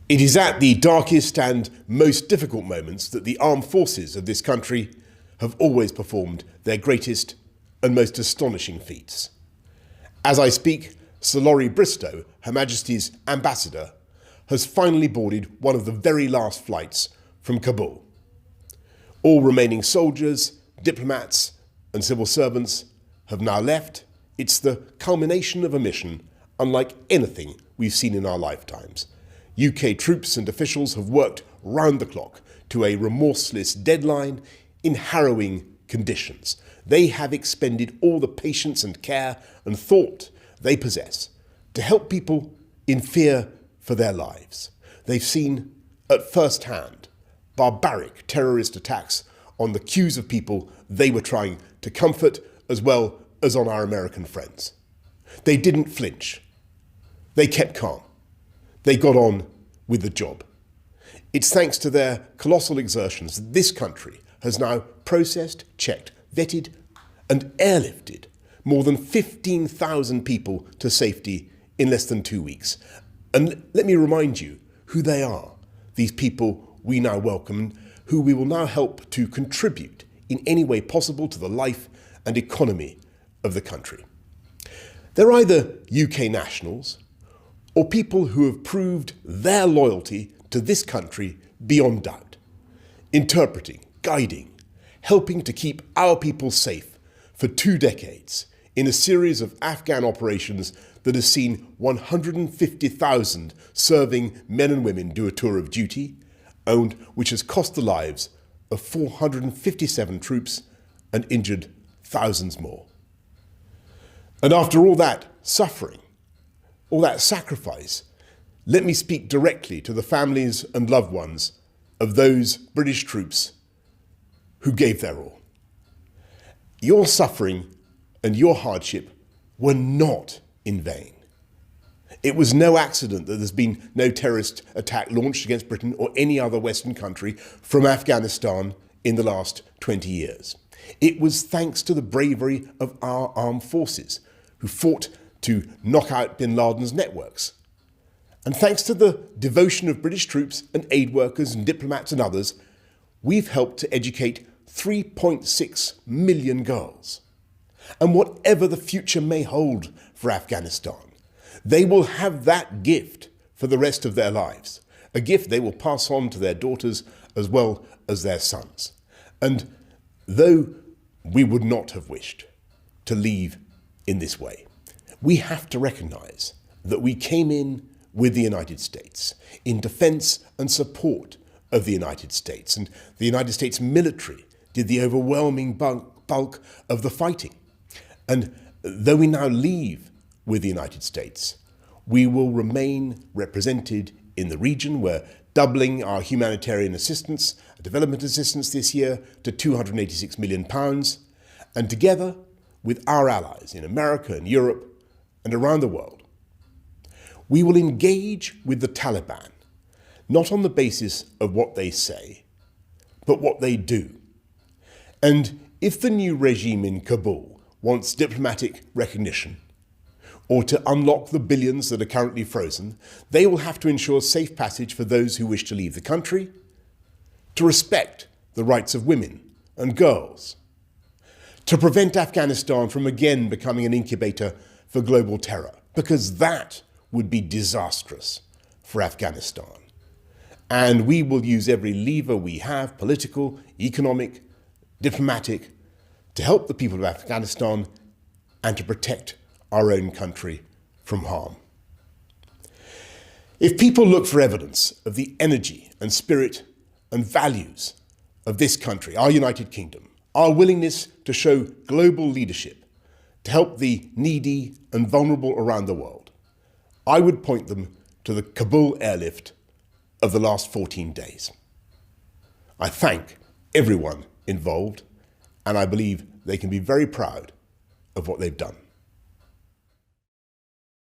It is at the darkest and most difficult moments that the armed forces of this country have always performed their greatest and most astonishing feats. As I speak, Sir Laurie Bristow, Her Majesty's Ambassador, has finally boarded one of the very last flights from Kabul. All remaining soldiers, diplomats and civil servants have now left. It's the culmination of a mission unlike anything we've seen in our lifetimes. UK troops and officials have worked round the clock to a remorseless deadline in harrowing conditions. They have expended all the patience and care and thought they possess to help people in fear for their lives. They've seen at first hand barbaric terrorist attacks on the queues of people they were trying to comfort, as well as on our American friends. They didn't flinch. They kept calm. They got on with the job. It's thanks to their colossal exertions that this country has now processed, checked, vetted and airlifted more than 15,000 people to safety in less than 2 weeks. And let me remind you who they are, these people we now welcome, who we will now help to contribute in any way possible to the life and economy of the country. They're either UK nationals or people who have proved their loyalty to this country beyond doubt, interpreting, guiding, helping to keep our people safe for 2 decades in a series of Afghan operations that has seen 150,000 serving men and women do a tour of duty, and which has cost the lives of 457 troops and injured thousands more. And after all that suffering, all that sacrifice, let me speak directly to the families and loved ones of those British troops who gave their all. Your suffering and your hardship were not in vain. It was no accident that there's been no terrorist attack launched against Britain or any other Western country from Afghanistan in the last 20 years. It was thanks to the bravery of our armed forces who fought to knock out bin Laden's networks. And thanks to the devotion of British troops and aid workers and diplomats and others, we've helped to educate 3.6 million girls. And whatever the future may hold for Afghanistan, they will have that gift for the rest of their lives, a gift they will pass on to their daughters as well as their sons. And though we would not have wished to leave in this way, we have to recognise that we came in with the United States in defence and support of the United States, and the United States military did the overwhelming bulk of the fighting. And though we now leave with the United States, we will remain represented in the region. We're doubling our humanitarian assistance, development assistance this year to £286 million. And together with our allies in America and Europe and around the world, we will engage with the Taliban, not on the basis of what they say, but what they do. And if the new regime in Kabul wants diplomatic recognition, or to unlock the billions that are currently frozen, they will have to ensure safe passage for those who wish to leave the country, to respect the rights of women and girls, to prevent Afghanistan from again becoming an incubator for global terror, because that would be disastrous for Afghanistan. And we will use every lever we have, political, economic, diplomatic, to help the people of Afghanistan and to protect our own country from harm. If people look for evidence of the energy and spirit and values of this country, our United Kingdom, our willingness to show global leadership to help the needy and vulnerable around the world, I would point them to the Kabul airlift of the last 14 days. I thank everyone involved, and I believe they can be very proud of what they've done.